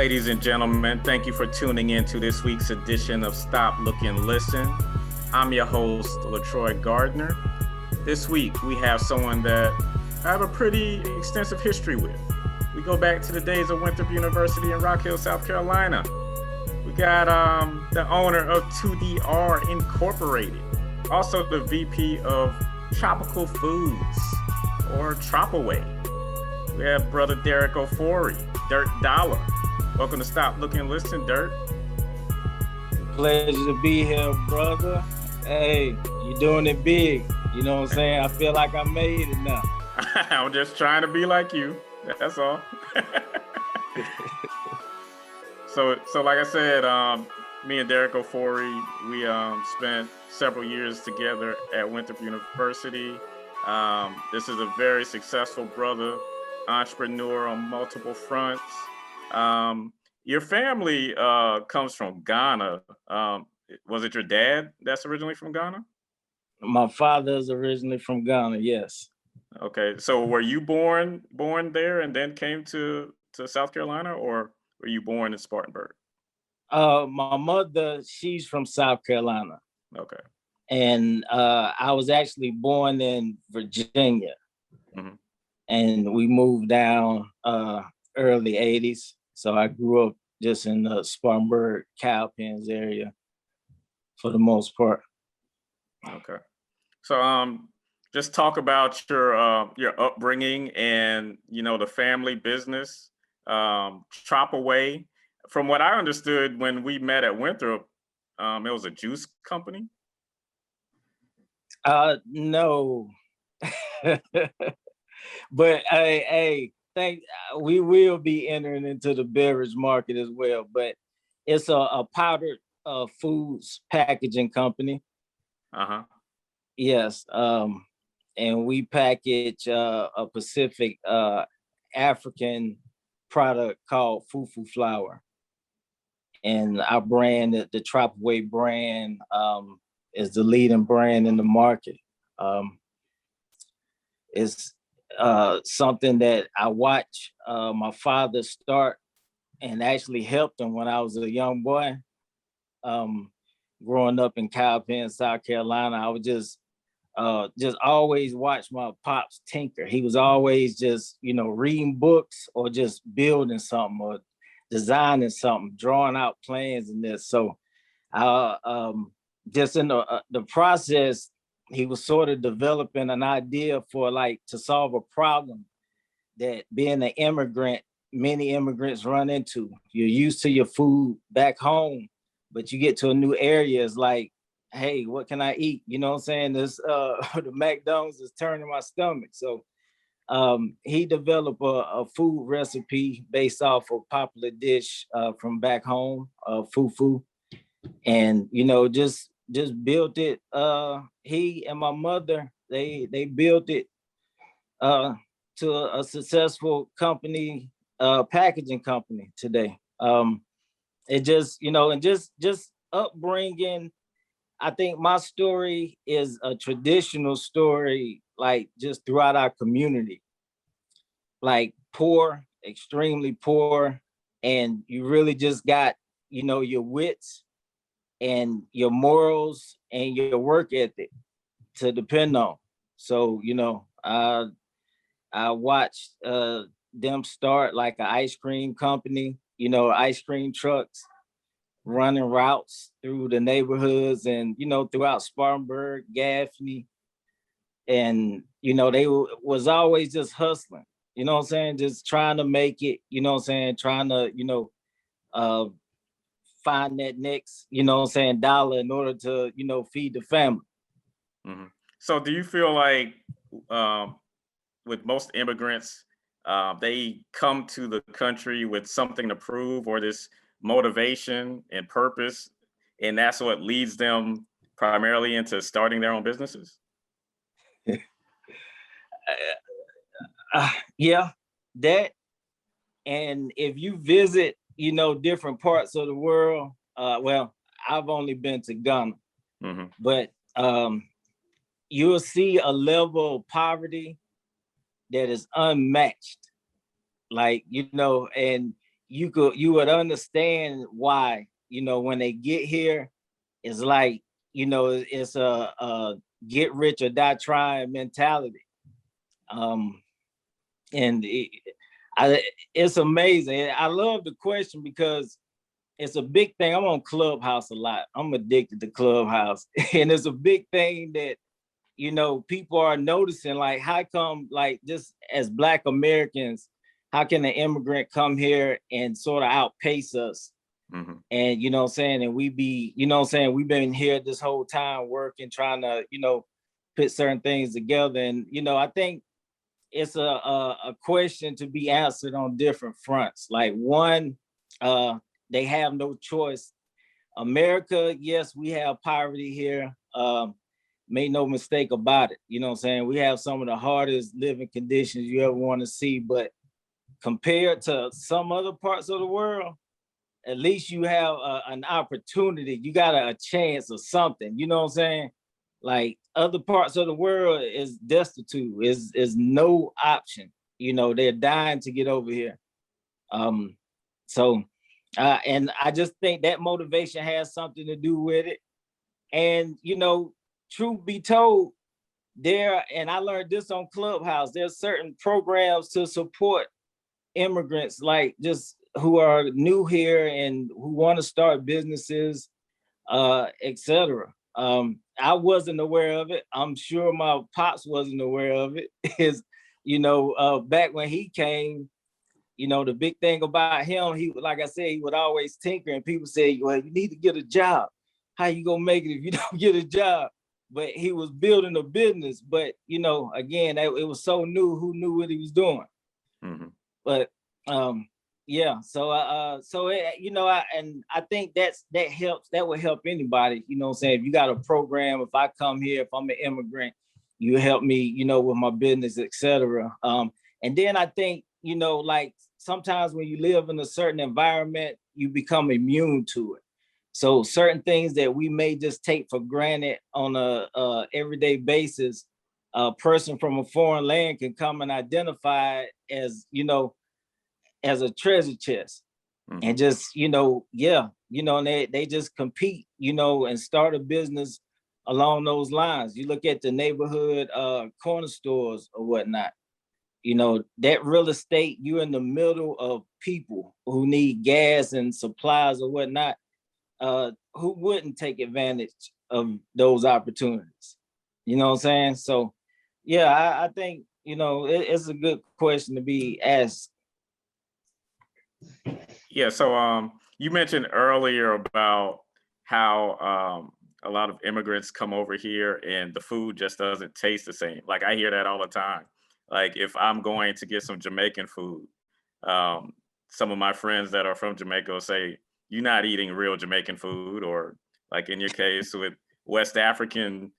Ladies and gentlemen, thank you for tuning in to this week's edition of Stop, Look, and Listen. I'm your host, LaTroy Gardner. This week, we have someone that I have a pretty extensive history with. We go back to the days of Winthrop University in Rock Hill, South Carolina. We got the owner of 2DR Incorporated, also the VP of Tropical Foods, or Tropiway. We have brother Derrick Ofori, Dirt Dollar. Welcome to Stop, Look, and Listen, Dirt. Pleasure to be here, brother. Hey, you're doing it big. You know what I'm saying? I feel like I made it now. I'm just trying to be like you. That's all. So like I said, me and Derrick Ofori, we spent several years together at Winthrop University. This is a very successful brother, entrepreneur on multiple fronts. Your family comes from Ghana. Was it your dad that's originally from Ghana? My father is originally from Ghana, yes. Okay, so were you born there and then came to South Carolina, or were you born in Spartanburg? My mother, she's from South Carolina. Okay. And I was actually born in Virginia. Mm-hmm. And we moved down early 80s. So I grew up just in the Spartanburg, Cowpens area for the most part. Okay. So just talk about your upbringing and, the family business. Tropiway. From what I understood when we met at Winthrop, it was a juice company? No. But we will be entering into the beverage market as well, but it's a powdered foods packaging company. Uh-huh. Yes. And we package a Pacific African product called fufu flour. And our brand, the Tropiway brand, is the leading brand in the market. It's something that I watched my father start and actually helped him when I was a young boy. Growing up in Cowpen, South Carolina, I would just always watch my pops tinker. He was always just, reading books or just building something or designing something, drawing out plans and this. So just in the process, he was sort of developing an idea for to solve a problem that being an immigrant, many immigrants run into. You're used to your food back home, but you get to a new area, it's like, hey, what can I eat? You know what I'm saying? This the McDonald's is turning my stomach. So he developed a food recipe based off a popular dish from back home, fufu. And, just built it. He and my mother, they built it to a successful company, packaging company today. It just, and just upbringing. I think my story is a traditional story, just throughout our community, poor, extremely poor, and you really just got, your wits and your morals and your work ethic to depend on. So, I watched them start like an ice cream company, ice cream trucks, running routes through the neighborhoods and, throughout Spartanburg, Gaffney. And, they was always just hustling, you know what I'm saying? Just trying to make it, you know what I'm saying? Trying to, find that next, dollar in order to, feed the family. Mm-hmm. So do you feel like with most immigrants, they come to the country with something to prove or this motivation and purpose, and that's what leads them primarily into starting their own businesses? Yeah, that. And if you visit, different parts of the world, well, I've only been to Ghana, mm-hmm. but you'll see a level of poverty that is unmatched. And you would understand why, when they get here, it's like, it's a get rich or die trying mentality. And it's amazing. I love the question because it's a big thing. I'm on Clubhouse a lot. I'm addicted to Clubhouse. And it's a big thing that, people are noticing, like, how come, like, just as Black Americans, how can an immigrant come here and sort of outpace us? Mm-hmm. And, what I'm saying? And we've been here this whole time working, trying to, put certain things together. And, I think it's a question to be answered on different fronts. Like, one, they have no choice. America, yes, we have poverty here. Make no mistake about it. You know what I'm saying? We have some of the hardest living conditions you ever want to see. But compared to some other parts of the world, at least you have an opportunity. You got a chance of something. You know what I'm saying? Like, other parts of the world is destitute. Is no option. They're dying to get over here. And I just think that motivation has something to do with it. And, truth be told, and I learned this on Clubhouse, there's certain programs to support immigrants, like, just who are new here and who want to start businesses, etc. I wasn't aware of it. I'm sure my pops wasn't aware of it. Back when he came, the big thing about him, like I said, he would always tinker, and people say, well, you need to get a job. How you gonna make it if you don't get a job? But he was building a business. But, again, it was so new, who knew what he was doing? Mm-hmm. But yeah, so I think that helps. That would help anybody. You know what I'm saying? If you got a program, if I come here, if I'm an immigrant, you help me, with my business, etc. And then I think, like, sometimes when you live in a certain environment, you become immune to it. So certain things that we may just take for granted on a everyday basis, a person from a foreign land can come and identify it as, as a treasure chest. Mm-hmm. And just, and they just compete, and start a business along those lines. You look at the neighborhood corner stores or whatnot, that real estate, you're in the middle of people who need gas and supplies or whatnot. Who wouldn't take advantage of those opportunities? You know what I'm saying? So, yeah, I think, it's a good question to be asked. Yeah, so you mentioned earlier about how a lot of immigrants come over here and the food just doesn't taste the same. Like, I hear that all the time. Like, if I'm going to get some Jamaican food, some of my friends that are from Jamaica will say, you're not eating real Jamaican food, or, like, in your case with West African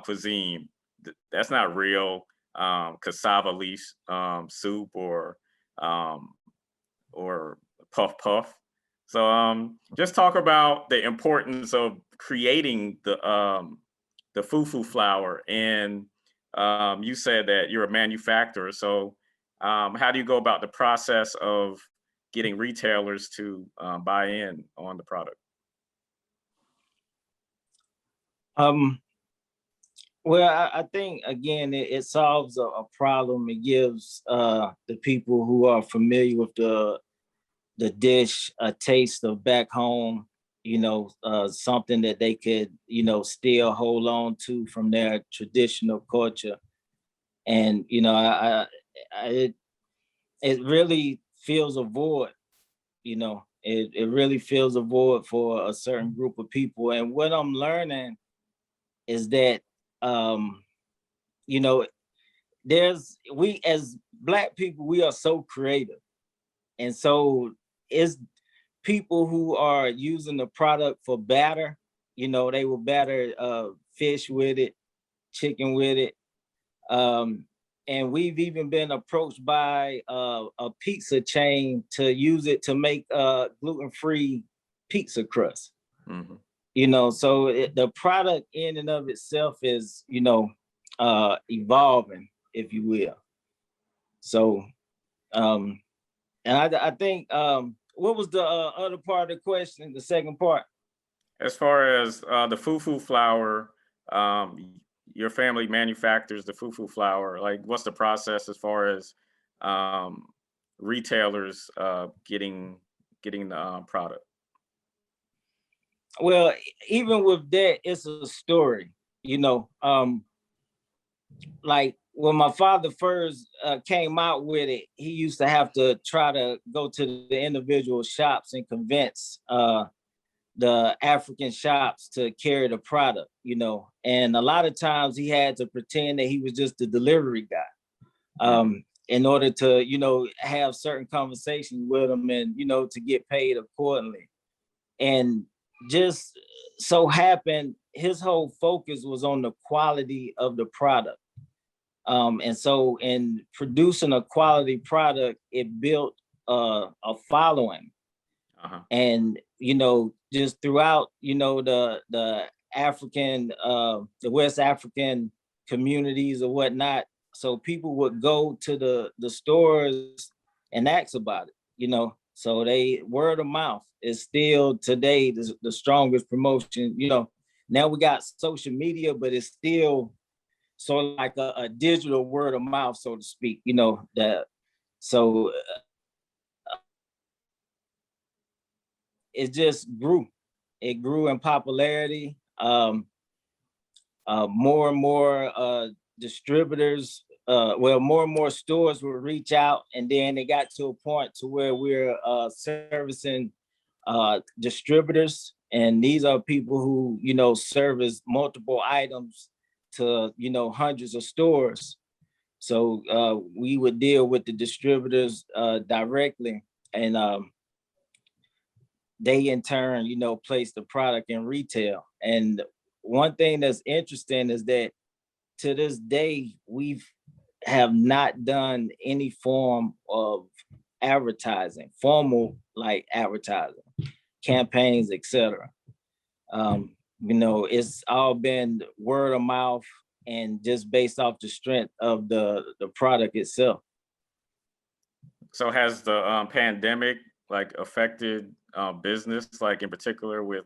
cuisine, that's not real cassava leaf soup or puff puff. So just talk about the importance of creating the fufu flour. And you said that you're a manufacturer. So how do you go about the process of getting retailers to buy in on the product? Well, I think, again, it solves a problem. It gives the people who are familiar with the dish a taste of back home, something that they could, still hold on to from their traditional culture. And, it really fills a void, it really fills a void for a certain group of people. And what I'm learning is that, we as Black people, we are so creative. And so it's people who are using the product for batter, they will batter fish with it, chicken with it. And we've even been approached by a pizza chain to use it to make gluten-free pizza crust. Mm-hmm. So the product in and of itself is, evolving, if you will. So, and I think what was the other part of the question? The second part. As far as the fufu flour, your family manufactures the fufu flour. Like, what's the process as far as um, retailers getting the product? Well, even with that, it's a story. Like when my father first came out with it, he used to have to try to go to the individual shops and convince the African shops to carry the product, and a lot of times he had to pretend that he was just the delivery guy in order to, have certain conversations with them and, to get paid accordingly. And just so happened, his whole focus was on the quality of the product. And so in producing a quality product, it built a following. And, just throughout, the African, the West African communities or whatnot. So people would go to the stores and ask about it, so they word of mouth is still today the strongest promotion. Now we got social media, but it's still sort of like a digital word of mouth, so to speak, that so it just grew. It grew in popularity. More and more distributors, more and more stores would reach out, and then it got to a point to where we're servicing distributors, and these are people who service multiple items to hundreds of stores. So we would deal with the distributors directly, and they in turn, place the product in retail. And one thing that's interesting is that to this day, we have not done any form of advertising, formal like advertising, campaigns, etc. It's all been word of mouth and just based off the strength of the product itself. So has the pandemic like affected business, like in particular with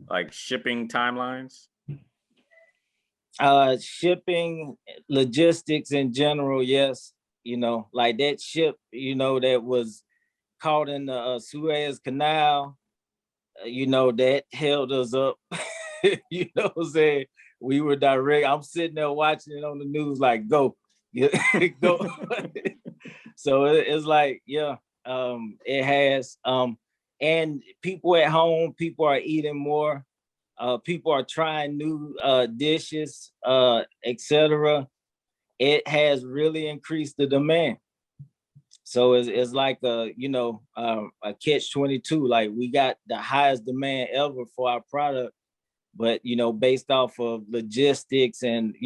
like shipping timelines? Shipping, logistics in general, yes. Like that ship, that was caught in the Suez Canal, that held us up. What I'm saying? We were direct. I'm sitting there watching it on the news, like, go, go. So it's like, yeah, it has. And people at home, people are eating more. People are trying new dishes, etc. It has really increased the demand. So it's like a catch-22. Like we got the highest demand ever for our product, but based off of logistics and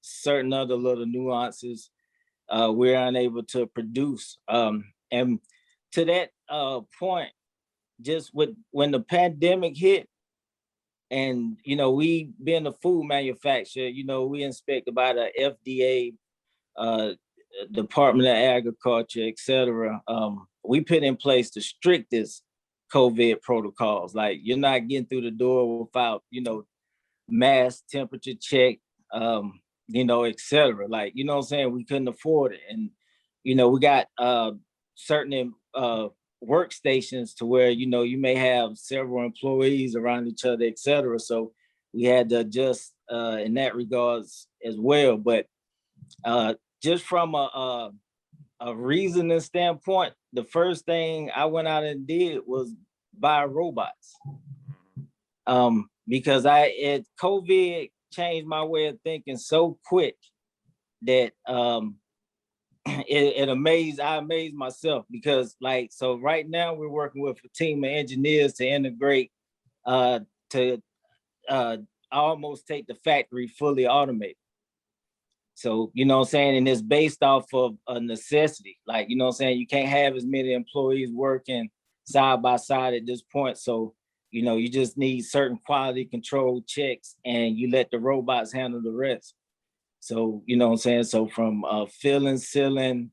certain other little nuances, we're unable to produce. And to that point, just when the pandemic hit, and we being a food manufacturer, we inspected by the FDA, Department of Agriculture, etc. We put in place the strictest COVID protocols. Like you're not getting through the door without mask, temperature check, etc. Like what I'm saying, we couldn't afford it, and we got certain workstations to where you may have several employees around each other, etc. So we had to adjust in that regards as well. But just from a reasoning standpoint, the first thing I went out and did was buy robots, because COVID changed my way of thinking so quick that I amazed myself, because so right now we're working with a team of engineers to integrate to almost take the factory fully automated. So, what I'm saying, and it's based off of a necessity. Like, what I'm saying, you can't have as many employees working side by side at this point. So, you just need certain quality control checks, and you let the robots handle the rest. So, what I'm saying? So from filling, sealing,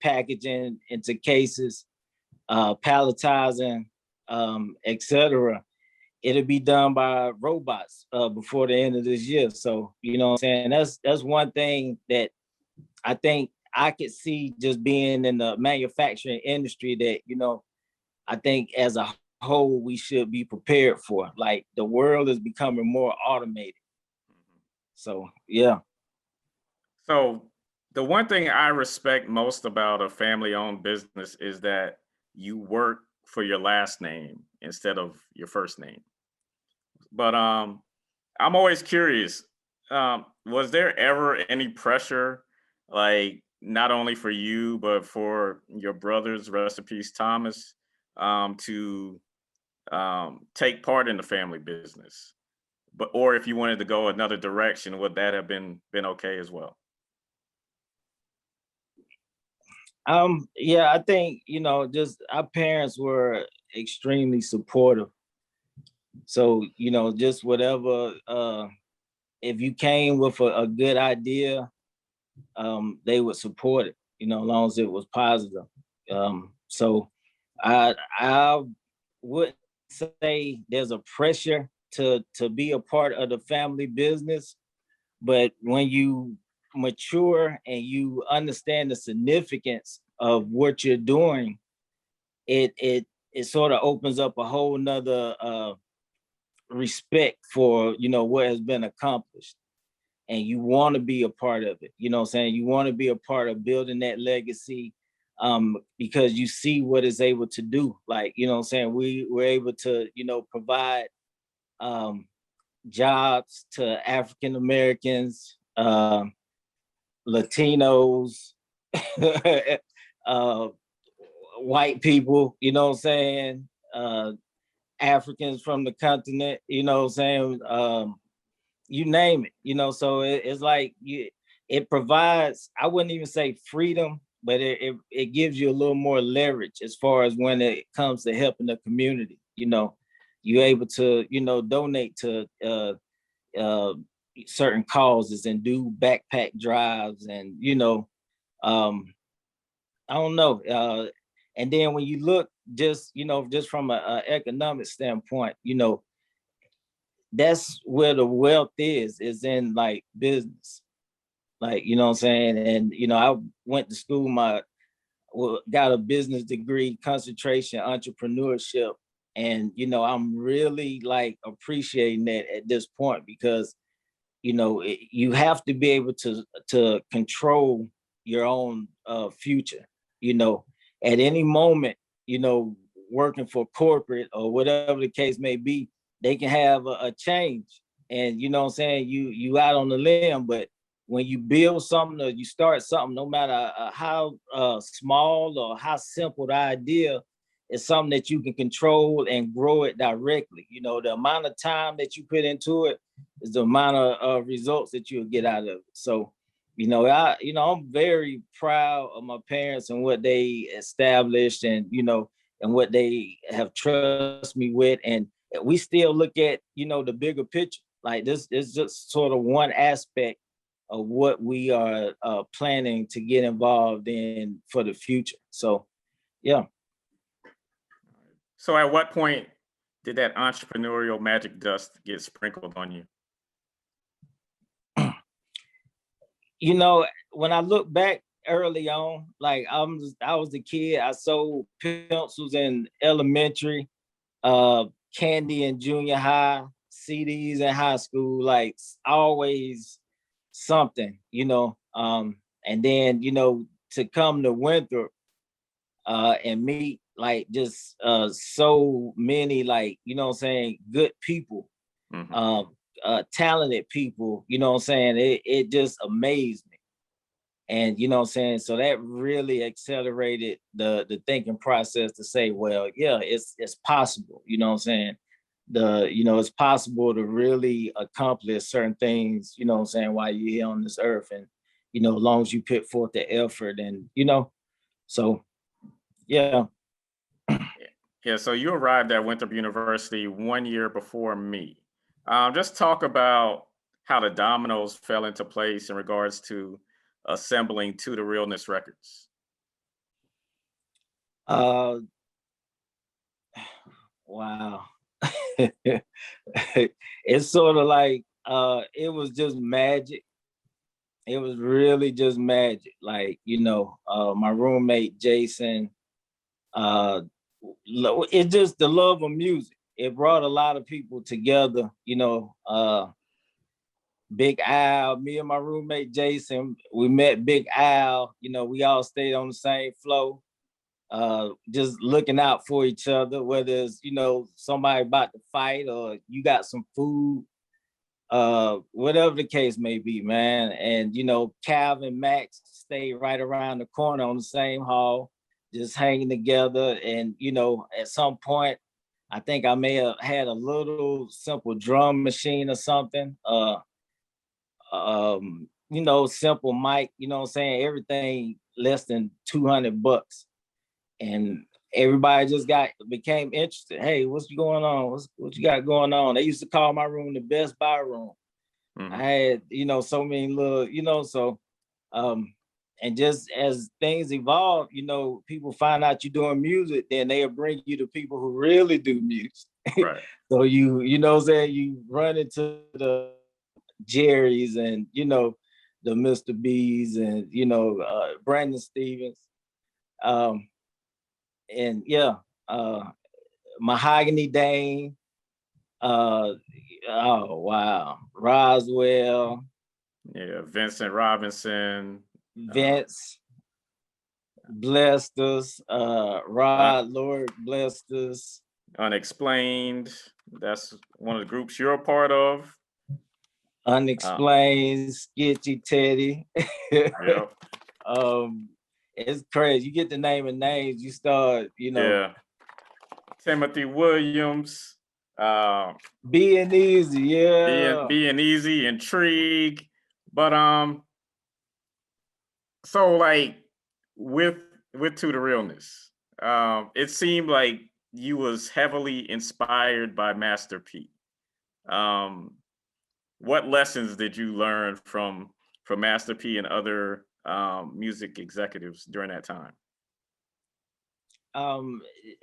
packaging into cases, palletizing, etc. It'll be done by robots before the end of this year. So, you know what I'm saying? That's one thing that I think I could see just being in the manufacturing industry that, you know, I think as a whole, we should be prepared for. Like the world is becoming more automated. So, yeah. So the one thing I respect most about a family-owned business is that you work for your last name instead of your first name. But I'm always curious. Was there ever any pressure, like not only for you but for your brothers, rest in peace, Thomas, to take part in the family business? But or if you wanted to go another direction, would that have been okay as well? Yeah, I think, you know, just our parents were extremely supportive. So, you know, just whatever, if you came with a good idea, they would support it, you know, as long as it was positive. So I wouldn't say there's a pressure to be a part of the family business, but when you mature and you understand the significance of what you're doing, it sort of opens up a whole nother respect for, you know, what has been accomplished, and you want to be a part of it. You know what I'm saying? You want to be a part of building that legacy, because you see what it's able to do. Like, you know what I'm saying? We were able to, you know, provide um, jobs to African Americans, Latinos, uh, white people, you know what I'm saying? Africans from the continent, you know what I'm saying? You name it, you know. So it's like it provides, I wouldn't even say freedom, but it gives you a little more leverage as far as when it comes to helping the community. You know, you're able to, you know, donate to uh, certain causes and do backpack drives, and you know, um, I don't know. And then when you look, just, you know, just from a economic standpoint, you know, that's where the wealth is in like business. Like, you know what I'm saying? And, you know, I went to school, got a business degree, concentration, entrepreneurship. And, you know, I'm really like appreciating that at this point because, you know, you have to be able to control your own future, you know, at any moment, you know, working for corporate or whatever the case may be, they can have a change. And you know what I'm saying, you out on the limb, but when you build something or you start something, no matter how small or how simple the idea, is something that you can control and grow it directly. You know, the amount of time that you put into it is the amount of results that you'll get out of it. So, I'm very proud of my parents and what they established, and and what they have trusted me with. And we still look at the bigger picture. Like, this is just sort of one aspect of what we are planning to get involved in for the future. So, yeah. So at what point did that entrepreneurial magic dust get sprinkled on you? When I look back early on, like I was a kid. I sold pencils in elementary, candy in junior high, CDs in high school. Like, always something, and then to come to Winthrop and meet like just so many, like, what I'm saying, good people, Mm-hmm. talented people, what I'm saying, it just amazed me. And what I'm saying, so that really accelerated the thinking process to say, well, yeah, it's possible, what I'm saying. It's possible to really accomplish certain things, what I'm saying, while you're here on this earth. And as long as you put forth the effort, and so yeah. Yeah, so you arrived at Winthrop University 1 year before me. Just talk about how the dominoes fell into place in regards to assembling to the Realness Records. Wow. It's sort of like it was just magic. It was really just magic. Like, my roommate Jason, uh it's just the love of music. It brought a lot of people together, Big Al, me and my roommate Jason, we met Big Al, we all stayed on the same floor, just looking out for each other, whether it's, somebody about to fight or you got some food, whatever the case may be, man. And, Calvin, Max stayed right around the corner on the same hall, just hanging together. And, at some point, I think I may have had a little simple drum machine or something. Simple mic, what I'm saying? Everything less than $200. And everybody just became interested. Hey, what's going on? What you got going on? They used to call my room the Best Buy room. Mm-hmm. I had, so many little, and just as things evolve, people find out you're doing music, then they'll bring you to people who really do music. Right. So you run into the Jerry's and, the Mr. B's and, Brandon Stevens. And yeah, Mahogany Dane. Oh wow, Roswell. Yeah, Vincent Robinson. Vince blessed us. Rod Lord blessed us. Unexplained. That's one of the groups you're a part of. Unexplained, Sketchy Teddy. Yep. It's crazy. You get the naming names, you start, Yeah. Timothy Williams. Being Easy, yeah. Being Easy, Intrigue. But so like with To the Realness, it seemed like you was heavily inspired by Master P. What lessons did you learn from Master P and other music executives during that time?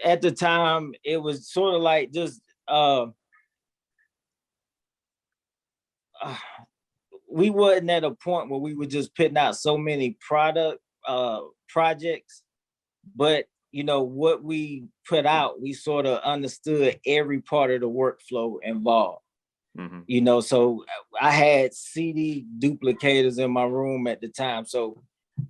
At the time, it was sort of like just we wasn't at a point where we were just putting out so many projects, but what we put out, we sort of understood every part of the workflow involved. Mm-hmm. So I had CD duplicators in my room at the time. So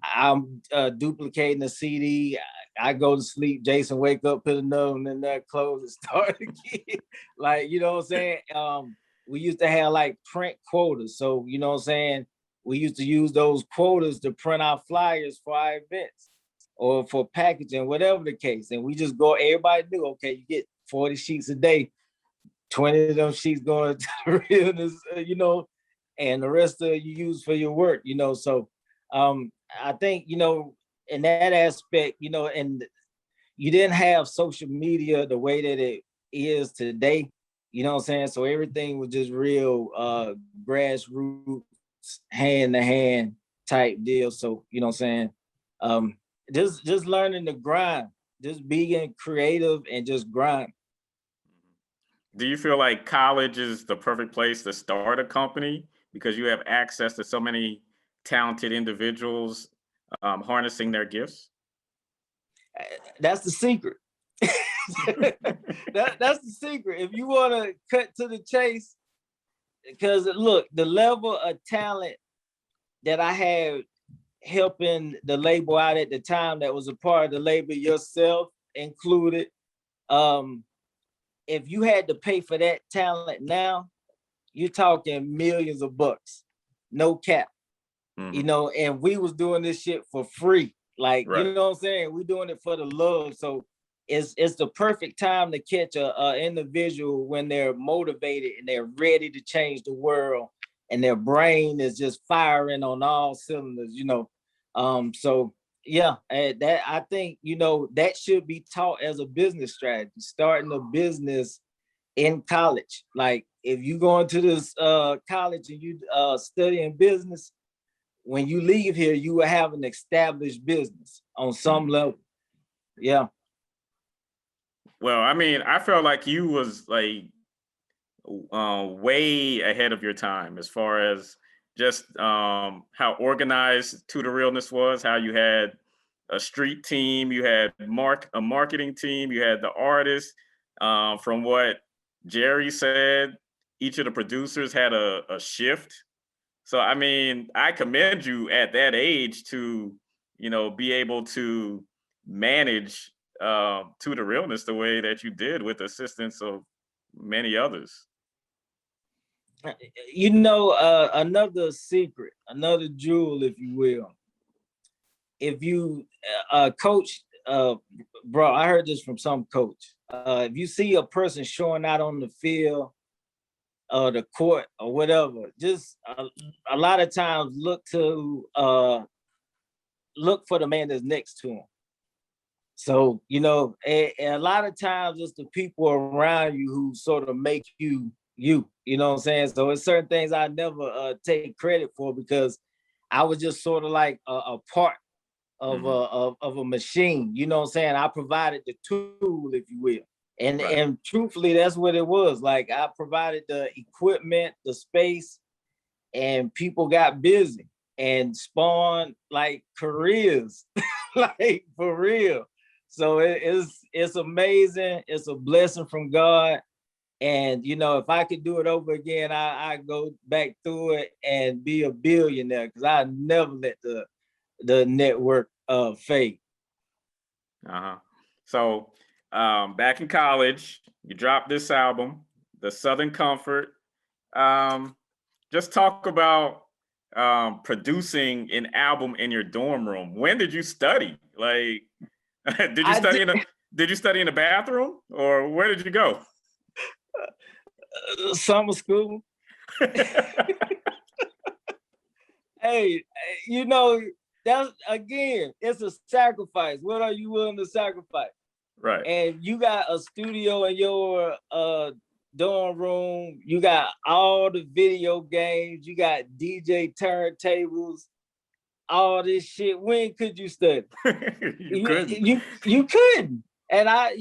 I'm duplicating the CD. I go to sleep. Jason wake up, put another one in there, close and start again. Like, what I'm saying? We used to have like print quotas. So, what I'm saying? We used to use those quotas to print out flyers for our events or for packaging, whatever the case. And we just go, everybody knew, okay, you get 40 sheets a day. 20 of them sheets going to the Realness, and the rest of it you use for your work, So I think, in that aspect, and you didn't have social media the way that it is today, what I'm saying? So everything was just real grassroots, hand-to-hand type deal. So, what I'm saying? Just learning to grind, just being creative and just grind. Do you feel like college is the perfect place to start a company because you have access to so many talented individuals harnessing their gifts? That's the secret. That's the secret. If you want to cut to the chase, because look, the level of talent that I had helping the label out at the time that was a part of the label, yourself included, if you had to pay for that talent now, you're talking millions of bucks, no cap. Mm-hmm. And we was doing this shit for free. Like, right. What I'm saying? We're doing it for the love. So it's the perfect time to catch a individual when they're motivated and they're ready to change the world and their brain is just firing on all cylinders, So yeah, that I think, that should be taught as a business strategy, starting a business in college. Like if you go into this college and you studying business, when you leave here, you will have an established business on some level. Yeah. Well, I mean, I felt like you was like way ahead of your time as far as just how organized To the Realness was, how you had a street team, you had a marketing team, you had the artists. From what Jerry said, each of the producers had a shift. So I mean, I commend you at that age to, be able to manage To the Realness the way that you did with assistance of many others. Another secret, another jewel, if you will. If you coach, bro, I heard this from some coach. If you see a person showing out on the field or the court or whatever, just a lot of times look for the man that's next to him. So, a lot of times it's the people around you who sort of make you, you know what I'm saying? So it's certain things I never take credit for because I was just sort of like a part of a machine, you know what I'm saying? I provided the tool, if you will. And truthfully, that's what it was. Like I provided the equipment, the space, and people got busy and spawned like careers, like for real. So it's amazing. It's a blessing from God. And if I could do it over again, I go back through it and be a billionaire because I never let the network fade. So back in college, you dropped this album, The Southern Comfort. Just talk about producing an album in your dorm room. When did you study? Like, did you study in the bathroom, or where did you go? Summer school. Hey, that's again, it's a sacrifice. What are you willing to sacrifice? Right. And you got a studio in your dorm room. You got all the video games. You got DJ turntables. All this shit. When could you study? You couldn't. You couldn't. And I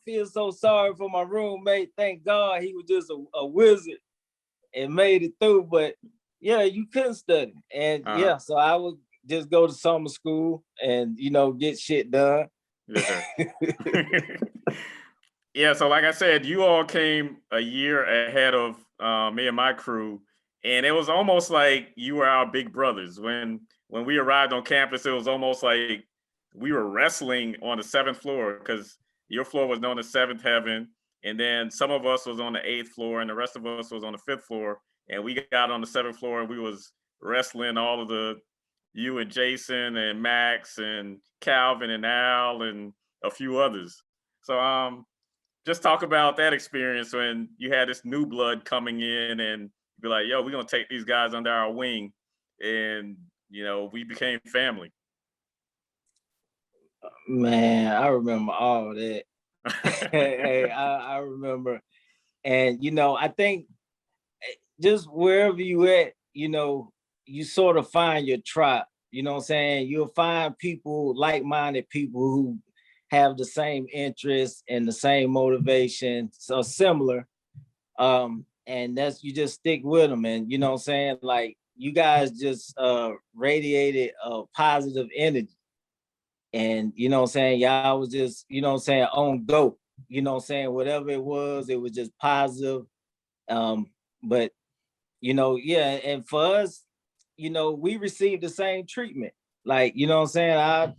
feel so sorry for my roommate. Thank God he was just a wizard and made it through. But yeah, you couldn't study. And so I would just go to summer school and get shit done. Yeah. Yeah, so like I said, you all came a year ahead of me and my crew, and it was almost like you were our big brothers. When we arrived on campus, it was almost like we were wrestling on the 7th floor because your floor was known as 7th Heaven, and then some of us was on the 8th floor, and the rest of us was on the 5th floor, and we got on the 7th floor, and we was wrestling all of you and Jason and Max and Calvin and Al and a few others. So just talk about that experience when you had this new blood coming in and be like, yo, we're going to take these guys under our wing. And, we became family. Man, I remember all that. Hey, I remember. And, I think just wherever you at, you sort of find your tribe. You know what I'm saying? You'll find people, like-minded people who have the same interests and the same motivation, so similar. And that's, you just stick with them. And you know what I'm saying? Like you guys just radiated positive energy. And you know what I'm saying? Y'all was just, on go. You know what I'm saying? Whatever it was just positive. But and for us, we received the same treatment. Like, you know what I'm saying? I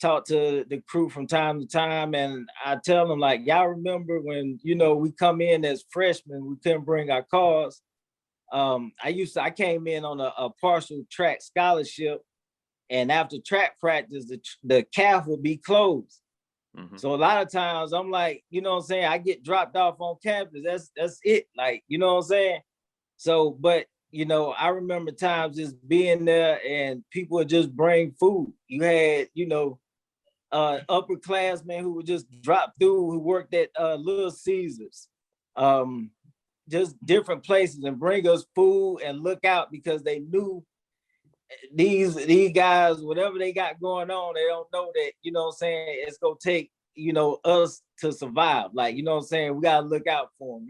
talk to the crew from time to time and I tell them like, y'all remember when, we come in as freshmen, we couldn't bring our cars. I came in on a partial track scholarship, and after track practice, the calf would be closed. Mm-hmm. So a lot of times I'm like, you know what I'm saying? I get dropped off on campus. That's it. Like, you know what I'm saying? So, but I remember times just being there and people would just bring food. You had, upperclassmen who would just drop through, who worked at Little Caesars, just different places, and bring us food and look out because they knew these guys, whatever they got going on, they don't know that, you know what I'm saying, it's gonna take us to survive. Like, you know what I'm saying? We gotta look out for them,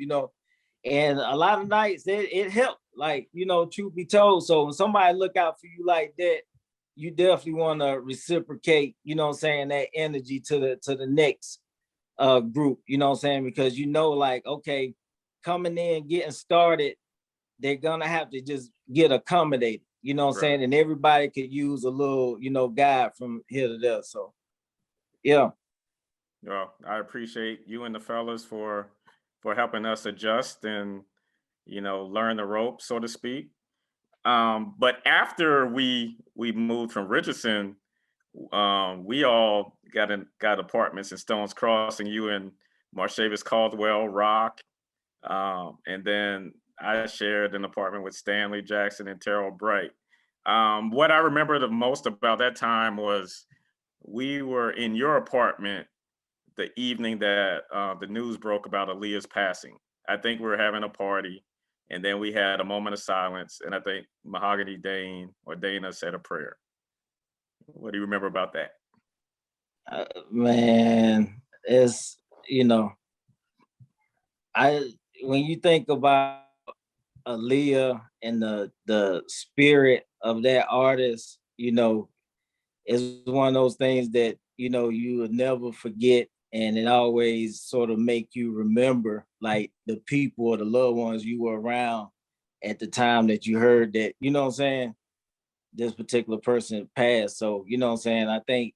And a lot of nights it helped, like, truth be told. So when somebody look out for you like that, you definitely want to reciprocate, that energy to the next group, because like, okay, coming in, getting started, they're gonna have to just get accommodated, Right. and everybody could use a little, guide from here to there. So yeah. Well, I appreciate you and the fellas for helping us adjust and learn the ropes, so to speak. But after we moved from Richardson, we all got apartments in Stones Crossing. You and Marshavis Caldwell, Rock, and then I shared an apartment with Stanley Jackson and Terrell Bright. What I remember the most about that time was we were in your apartment the evening that the news broke about Aaliyah's passing. I think we were having a party, and then we had a moment of silence, and I think Mahogany Dana said a prayer. What do you remember about that? Man, it's I when you think about Aaliyah and the spirit of that artist, it's one of those things that you would never forget, and it always sort of make you remember like the people or the loved ones you were around at the time that you heard that, what I'm saying, this particular person passed. So, I think,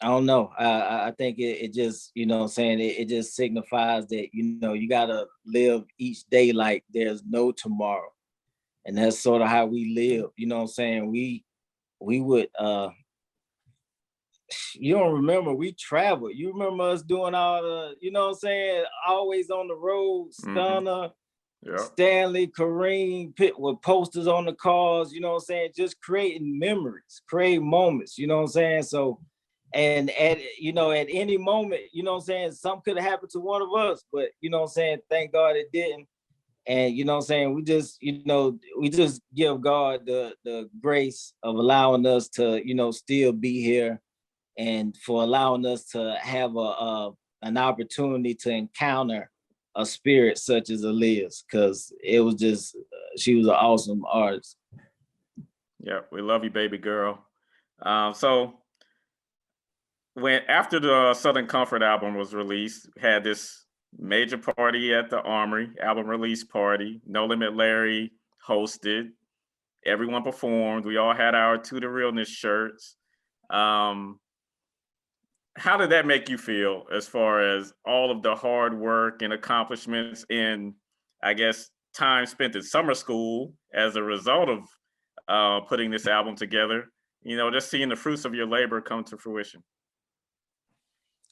I don't know. I think it just, it just signifies that, you gotta live each day like there's no tomorrow. And that's sort of how we live. We would you don't remember, we traveled. You remember us doing all the, always on the road, Stunner, Stanley, Kareem, Pitt with posters on the cars, just creating memories, creating moments, So, and at any moment, something could have happened to one of us, but thank God it didn't. And we just, we just give God the grace of allowing us to, still be here, and for allowing us to have an opportunity to encounter a spirit such as Aaliyah's, because it was just, she was an awesome artist. Yeah, we love you, baby girl. So after the Southern Comfort album was released, had this major party at the Armory, album release party. No Limit Larry hosted. Everyone performed. We all had our To the Realness shirts. How did that make you feel as far as all of the hard work and accomplishments in, I guess, time spent in summer school as a result of putting this album together? Just seeing the fruits of your labor come to fruition.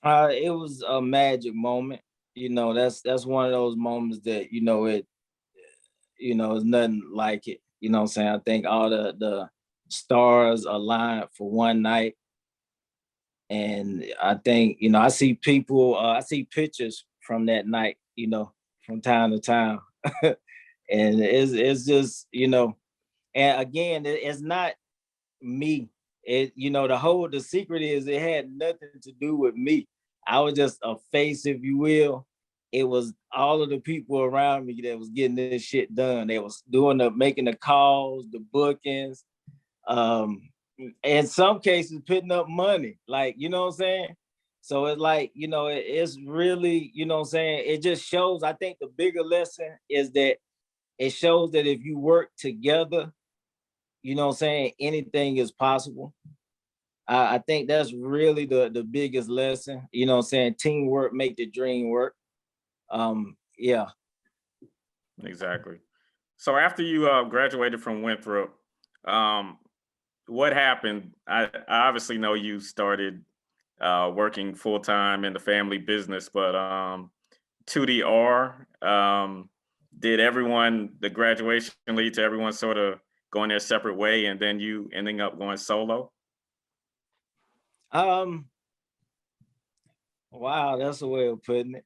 It was a magic moment. That's one of those moments that, it's nothing like it. I think all the stars aligned for one night. And I think, I see people, I see pictures from that night, from time to time. And it's just, and again, it's not me. The secret is it had nothing to do with me. I was just a face, if you will. It was all of the people around me that was getting this shit done. They was making the calls, the bookings, in some cases putting up money, like, what I'm saying? So it's like, it's really, what I'm saying? It just shows, I think the bigger lesson is that it shows that if you work together, what I'm saying, anything is possible. I think that's really the biggest lesson, what I'm saying? Teamwork make the dream work. Yeah. Exactly. So after you graduated from Winthrop, what happened? I obviously know you started working full time in the family business, but 2DR, did the graduation lead to everyone sort of going their separate way, and then you ending up going solo? Wow, that's a way of putting it.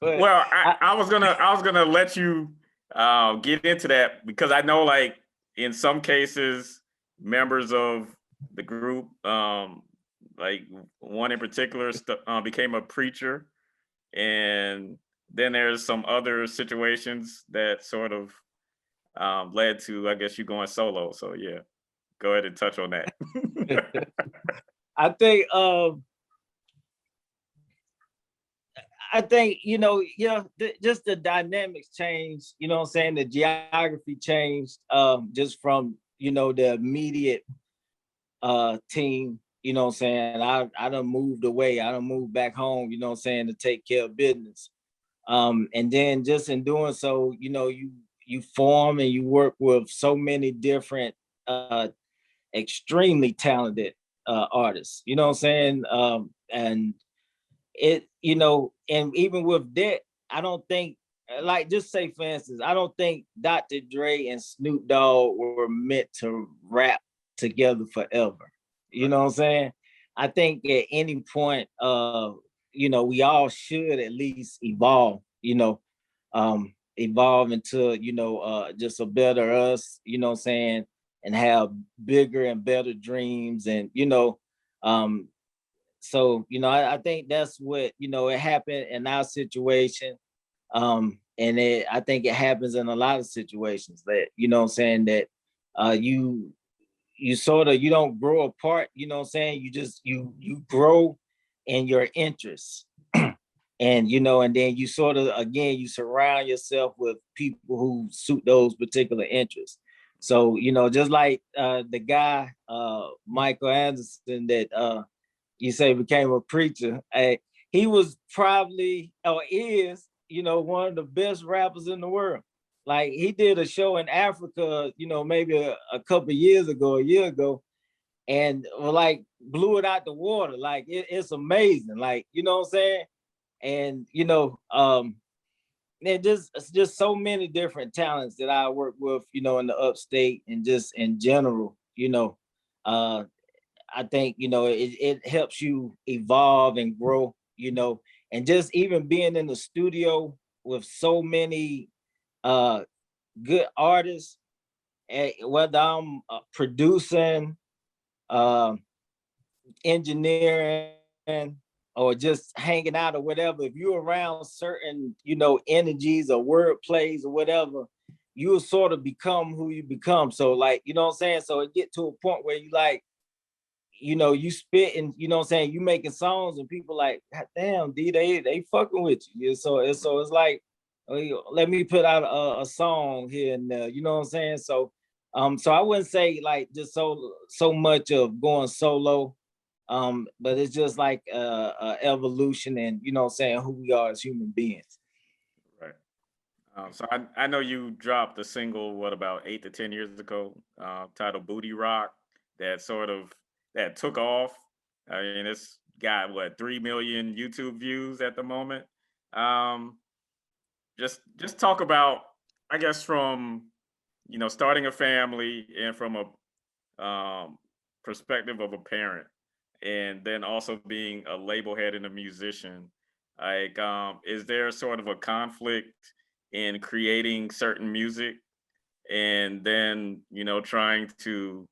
Well, I was gonna let you get into that, because I know, like, in some cases, members of the group. Like one in particular became a preacher, and then there's some other situations that sort of led to, I guess, you going solo. So yeah, go ahead and touch on that. I think just the dynamics changed, you know what I'm saying? The geography changed just from, the immediate team, you know what I'm saying? I done moved away. I done moved back home, you know what I'm saying, to take care of business. And then just in doing so, you form and you work with so many different extremely talented artists, you know what I'm saying? And and even with that, I don't think, like, just say for instance, I don't think Dr. Dre and Snoop Dogg were meant to rap together forever. You know what I'm saying? I think at any point, we all should at least evolve, evolve into, just a better us, you know what I'm saying, and have bigger and better dreams. And, so, I think that's what, it happened in our situation. And I think it happens in a lot of situations that, you know what I'm saying, that you sort of, you don't grow apart, you know what I'm saying? You just, you grow in your interests. And, and then you sort of, again, you surround yourself with people who suit those particular interests. So, just like the guy, Michael Anderson, that you say became a preacher. He was probably, or is, one of the best rappers in the world. Like, he did a show in Africa, maybe a couple of years ago, a year ago, and like blew it out the water. Like, it's amazing. Like, you know what I'm saying? And and just so many different talents that I work with, in the upstate and just in general, I think, it helps you evolve and grow, and just even being in the studio with so many good artists, whether I'm producing, uh, engineering, or just hanging out or whatever, if you're around certain, energies or word plays or whatever, you'll sort of become who you become. So, like, you know what I'm saying? So it get to a point where you like, you spit and, you know what I'm saying, you making songs and people like, God damn, D, they fucking with you. So it's like, let me put out a song here and there, you know what I'm saying? So so I wouldn't say like just so much of going solo, but it's just like evolution and, you know what I'm saying, who we are as human beings. Right. So I know you dropped a single, what, about 8 to 10 years ago, titled Booty Rock, that sort of that took off. I mean, it's got what, 3 million YouTube views at the moment. Um, just talk about, I guess, from starting a family and from a perspective of a parent, and then also being a label head and a musician. Like, is there sort of a conflict in creating certain music and then trying to,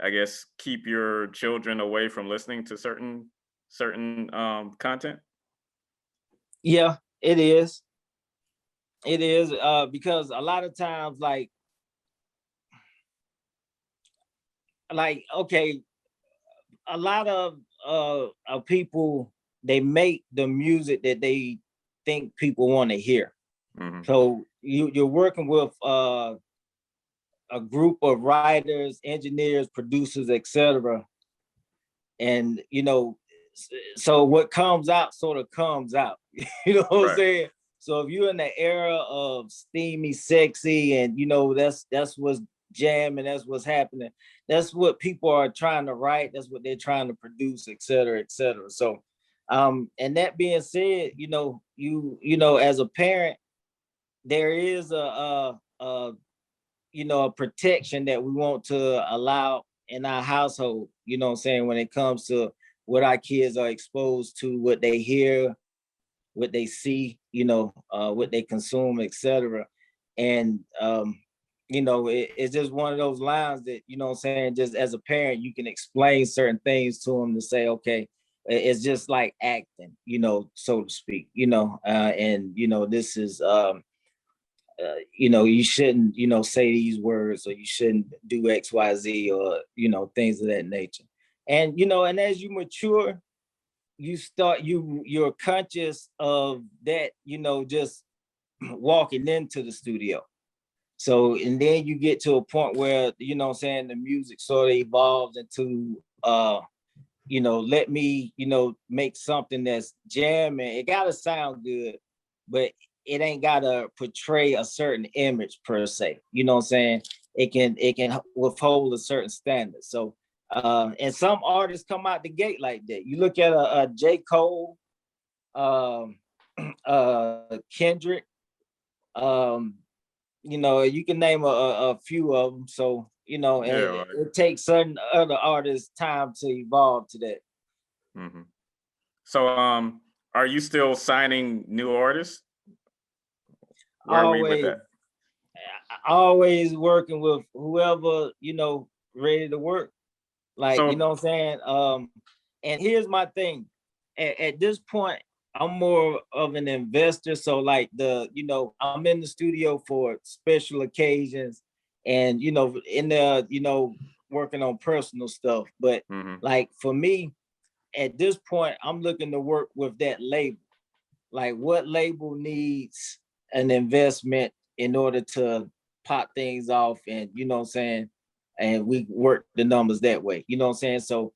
I guess, keep your children away from listening to certain content? Yeah, it is. It is because a lot of times, like okay, a lot of people, they make the music that they think people want to hear. Mm-hmm. So you're working with a group of writers, engineers, producers, etc. And so what comes out sort of comes out. You know what I'm saying? So if you're in the era of steamy, sexy, and that's what's jamming, that's what's happening, that's what people are trying to write, that's what they're trying to produce, etc., etc. So and that being said, as a parent, there is a protection that we want to allow in our household, you know what I'm saying, when it comes to what our kids are exposed to, what they hear, what they see, what they consume, etc. And it's just one of those lines that, what I'm saying, just as a parent, you can explain certain things to them to say, okay, it's just like acting, so to speak, and, this is, you shouldn't, say these words, or you shouldn't do X, Y, Z, or, things of that nature. And, and as you mature, you're conscious of that, just walking into the studio. So, and then you get to a point where, the music sort of evolves into, let me, make something that's jamming. It gotta sound good, but it ain't gotta portray a certain image per se. You know what I'm saying? It can withhold a certain standard. So, and some artists come out the gate like that. You look at a J. Cole, um, Kendrick, um, you can name a few of them. So, and it takes certain other artists time to evolve to that. Mm-hmm. So, are you still signing new artists? Where always, are we with that? Always working with whoever, ready to work. Like, so, you know what I'm saying? And here's my thing. At this point, I'm more of an investor. So like I'm in the studio for special occasions and, in the, working on personal stuff. But like for me, at this point, I'm looking to work with that label. Like what label needs an investment in order to pop things off, and, you know what I'm saying? And we work the numbers that way. You know what I'm saying? So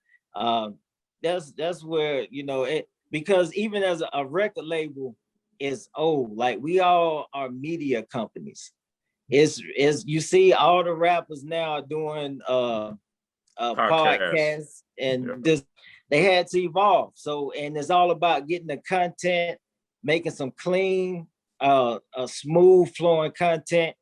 that's where, because even as a record label is old, like we all are media companies. It's you see all the rappers now are doing podcasts and just they had to evolve. So, and it's all about getting the content, making some clean, a smooth flowing content,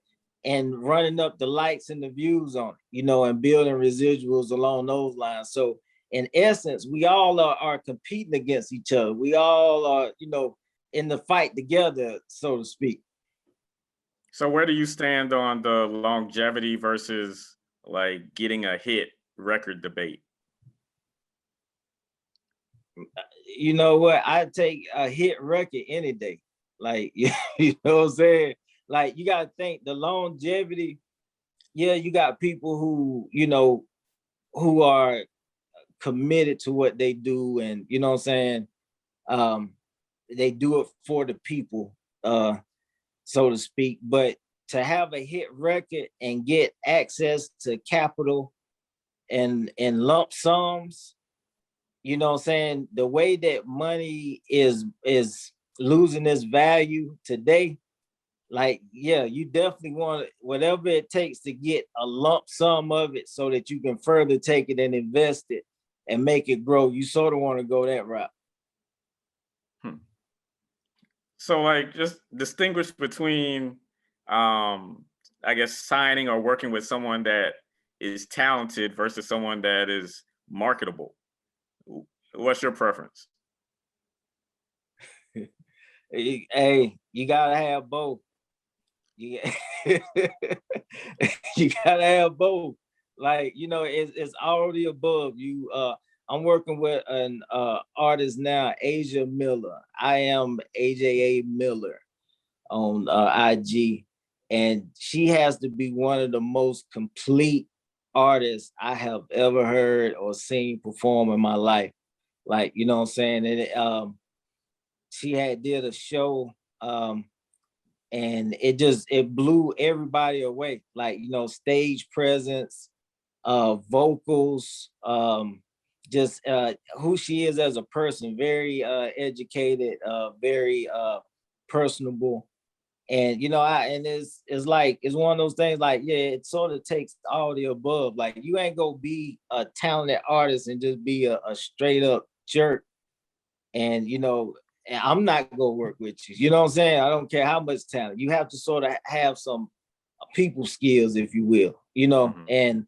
and running up the likes and the views on it, and building residuals along those lines. So in essence, we all are competing against each other. We all are, in the fight together, so to speak. So where do you stand on the longevity versus like getting a hit record debate? You know what? I take a hit record any day. Like, you know what I'm saying? Like, you got to think the longevity. Yeah, you got people who, who are committed to what they do, and, you know what I'm saying? They do it for the people, so to speak. But to have a hit record and get access to capital and lump sums, you know what I'm saying? The way that money is losing its value today, like, yeah, you definitely want whatever it takes to get a lump sum of it so that you can further take it and invest it and make it grow. You sort of want to go that route. So like just distinguish between, I guess, signing or working with someone that is talented versus someone that is marketable. What's your preference? Hey, you gotta have both. You gotta have both. Like, it's all the above. I'm working with an artist now, Asia Miller. I am AJA Miller on IG, and she has to be one of the most complete artists I have ever heard or seen perform in my life. Like, you know what I'm saying? And she did a show, and it blew everybody away. Like, stage presence, vocals, just who she is as a person, very educated, very personable. And it's like, it's one of those things, like, yeah, it sort of takes all the above. Like, you ain't gonna be a talented artist and just be a straight up jerk. And I'm not gonna work with you. You know what I'm saying? I don't care how much talent. You have to sort of have some people skills, if you will, and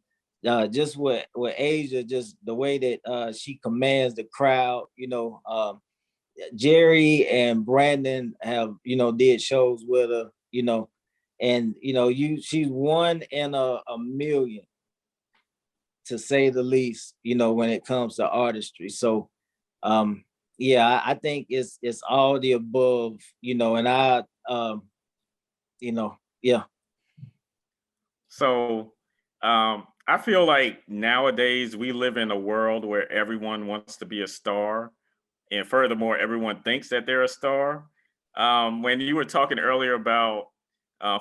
just with Asia, just the way that she commands the crowd, Jerry and Brandon have, did shows with her, And she's one in a million, to say the least, when it comes to artistry. So yeah, I think it's all the above, and yeah. So I feel like nowadays we live in a world where everyone wants to be a star. And furthermore, everyone thinks that they're a star. When you were talking earlier about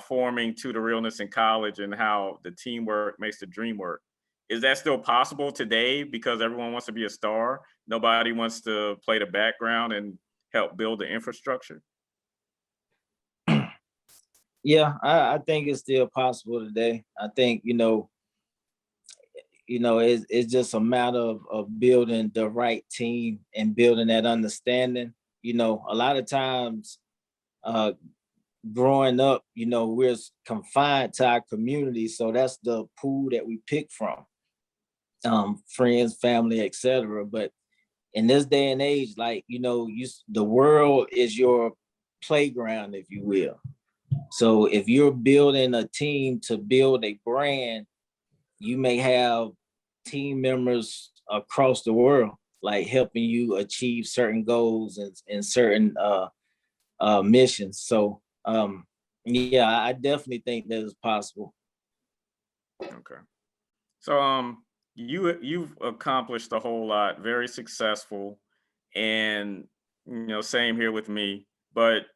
forming To the Realness in college and how the teamwork makes the dream work, is that still possible today because everyone wants to be a star? Nobody wants to play the background and help build the infrastructure? Yeah, I think it's still possible today. I think, it's just a matter of building the right team and building that understanding. A lot of times growing up, we're confined to our community. So that's the pool that we pick from, friends, family, etc. But in this day and age, like, the world is your playground, if you will. So if you're building a team to build a brand, you may have team members across the world, like helping you achieve certain goals and certain missions. So yeah, I definitely think that is possible. Okay. So you've accomplished a whole lot, very successful, and same here with me. But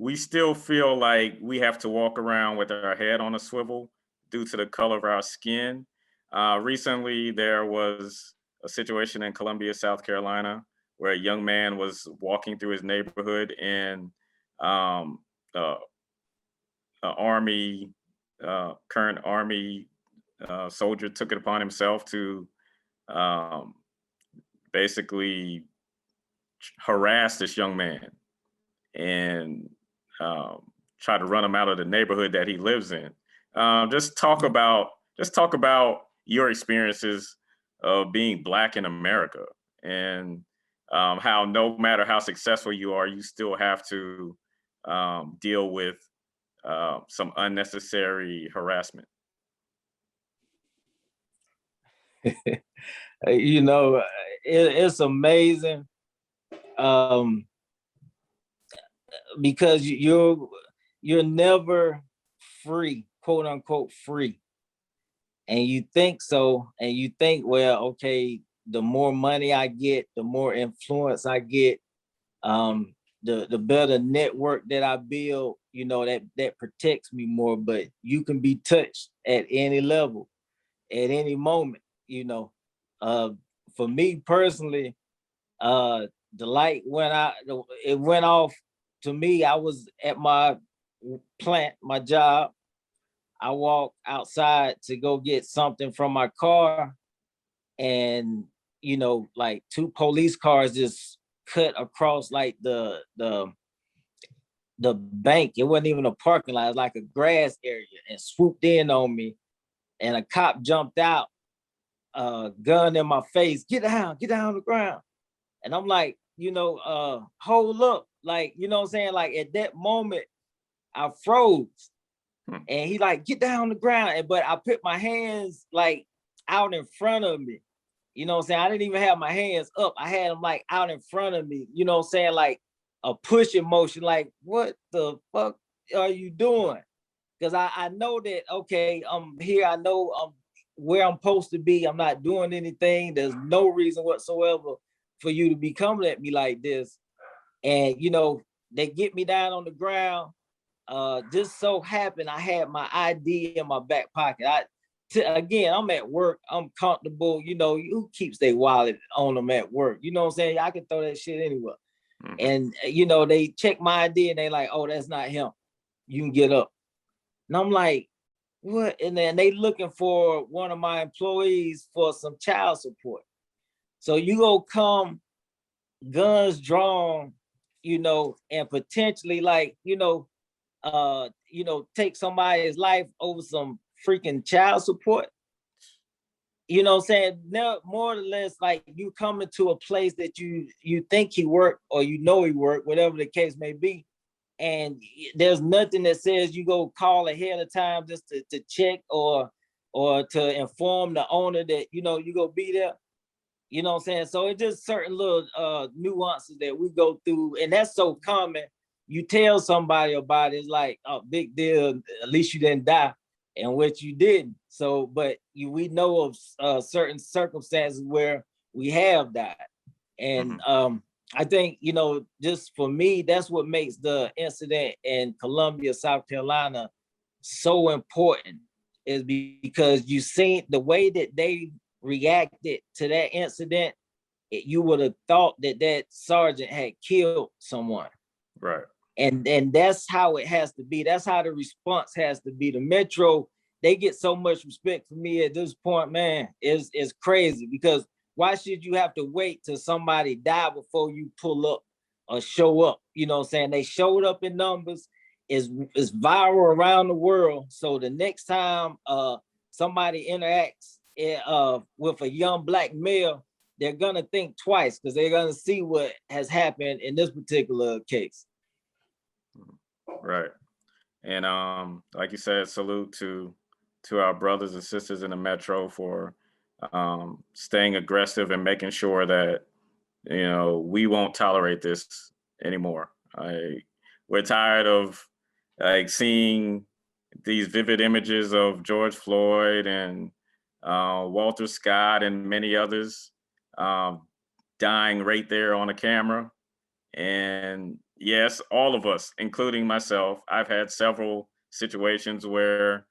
we still feel like we have to walk around with our head on a swivel due to the color of our skin. Recently, there was a situation in Columbia, South Carolina, where a young man was walking through his neighborhood and um, uh, army, current army soldier took it upon himself to um, basically harass this young man and um, try to run him out of the neighborhood that he lives in. Just talk about your experiences of being Black in America and how no matter how successful you are, you still have to deal with some unnecessary harassment. It's amazing, because you're never free, quote unquote free. And you think so, and you think, well, okay, the more money I get, the more influence I get, the better network that I build, that protects me more. But you can be touched at any level, at any moment. uh for me personally, the light it went off to me. I was at my plant, my job. I walked outside to go get something from my car, and like two police cars just cut across like the bank. It wasn't even a parking lot, it was like a grass area, and swooped in on me. And a cop jumped out, gun in my face. Get down on the ground. And I'm like, hold up. Like, what I'm saying? Like at that moment, I froze. And he like, get down on the ground. But I put my hands like out in front of me. What I'm saying? I didn't even have my hands up. I had them like out in front of me. What I'm saying? Like a pushing motion. Like, what the fuck are you doing? Because I know that, okay, I'm here. I know I'm where I'm supposed to be. I'm not doing anything. There's no reason whatsoever for you to be coming at me like this. And, they get me down on the ground. Just so happened I had my ID in my back pocket. Again, I'm at work. I'm comfortable. Who keeps their wallet on them at work? You know what I'm saying? I can throw that shit anywhere. And, they check my ID and they like, oh, that's not him. You can get up. And I'm like, what? And then they looking for one of my employees for some child support. So you go come, guns drawn, and potentially like, take somebody's life over some freaking child support. What I'm saying? No, more or less, like you coming to a place that you think he worked, or he worked, whatever the case may be. and there's nothing that says you go call ahead of time just to check or to inform the owner that, you know, you go be there. You know what I'm saying? So it's just certain little nuances that we go through, and that's so common. You tell somebody about it, it's like a big deal. At least you didn't die, and what you didn't. So, but we know of certain circumstances where we have died, and I think, you know, just for me, that's what makes the incident in Columbia, South Carolina, so important, is because you seen the way that they reacted to that incident. You would have thought that that sergeant had killed someone. Right. And that's how it has to be. That's how the response has to be. The Metro, they get so much respect from me at this point, man. It's crazy, because why should you have to wait till somebody die before you pull up or show up? You know what I'm saying? They showed up in numbers. Is viral around the world. So the next time somebody interacts with a young Black male, they're gonna think twice, because they're gonna see what has happened in this particular case. Right. And like you said, salute to our brothers and sisters in the Metro for staying aggressive and making sure that, you know, we won't tolerate this anymore. We're tired of like seeing these vivid images of George Floyd and Walter Scott and many others dying right there on a camera. And yes, all of us, including myself, I've had several situations where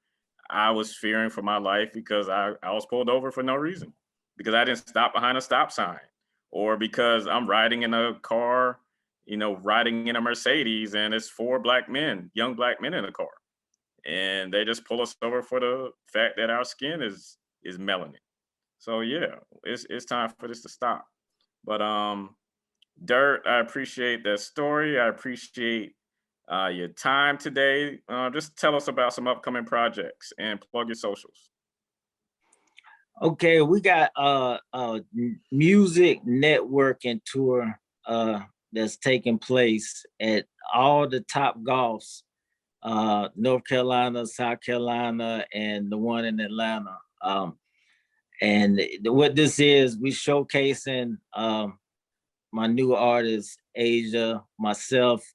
I was fearing for my life because I was pulled over for no reason, because I didn't stop behind a stop sign, or because I'm riding in a car, you know, riding in a Mercedes, and it's 4 Black men, young Black men in the car, and they just pull us over for the fact that our skin is melanin. So yeah, it's time for this to stop. But Derrick, I appreciate that story. I appreciate your time today. Just tell us about some upcoming projects and plug your socials. Okay, we got a music networking tour that's taking place at all the top golfs, North Carolina, South Carolina, and the one in Atlanta. And what this is, we showcasing my new artist, Asia, myself,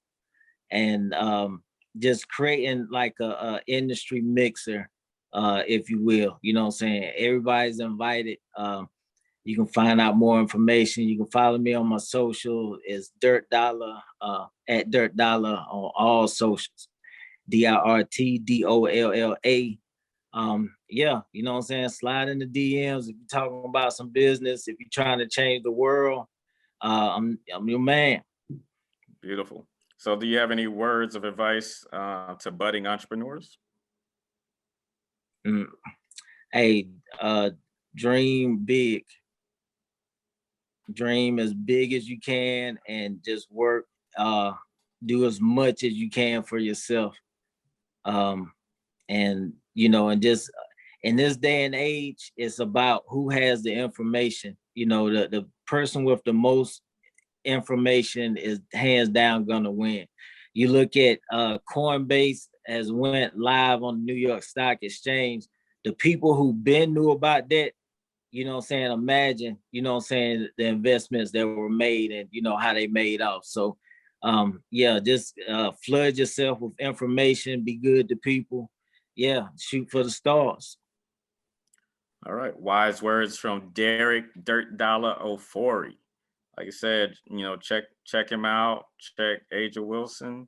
and just creating like a industry mixer, if you will. You know what I'm saying? Everybody's invited. You can find out more information. You can follow me on my social. It's Dirt Dollar, at Dirt Dollar on all socials. DIRTDOLLA. Yeah, you know what I'm saying? Slide in the DMs if you're talking about some business, if you're trying to change the world. I'm your man. Beautiful. So do you have any words of advice to budding entrepreneurs? Hey, dream big. Dream as big as you can, and just work, do as much as you can for yourself. And, you know, and just in this day and age, it's about who has the information. You know, the person with the most information is hands down gonna win. You look at Coinbase has went live on the New York Stock Exchange. The people who been knew about that, you know what I'm saying, imagine, you know what I'm saying, the investments that were made and, you know, how they made off. So yeah, just flood yourself with information, be good to people. Yeah, shoot for the stars. All right, wise words from Derrick Dirt Dollar Ofori. Like I said, you know, check him out. Check Asia Wilson.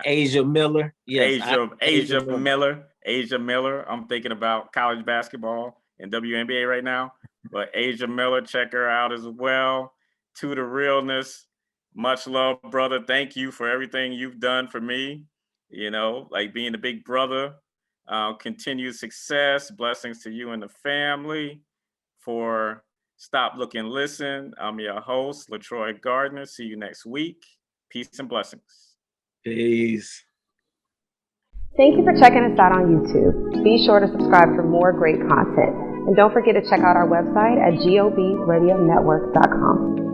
Asia Miller. Yes. Asia Miller. Asia Miller. I'm thinking about college basketball and WNBA right now. But Asia Miller, check her out as well. To the Realness. Much love, brother. Thank you for everything you've done for me. You know, like being a big brother. Continued success. Blessings to you and the family. For Stop, Look, and Listen. I'm your host, LaTroy Gardner. See you next week. Peace and blessings. Peace. Thank you for checking us out on YouTube. Be sure to subscribe for more great content. And don't forget to check out our website at GOBRadionetwork.com.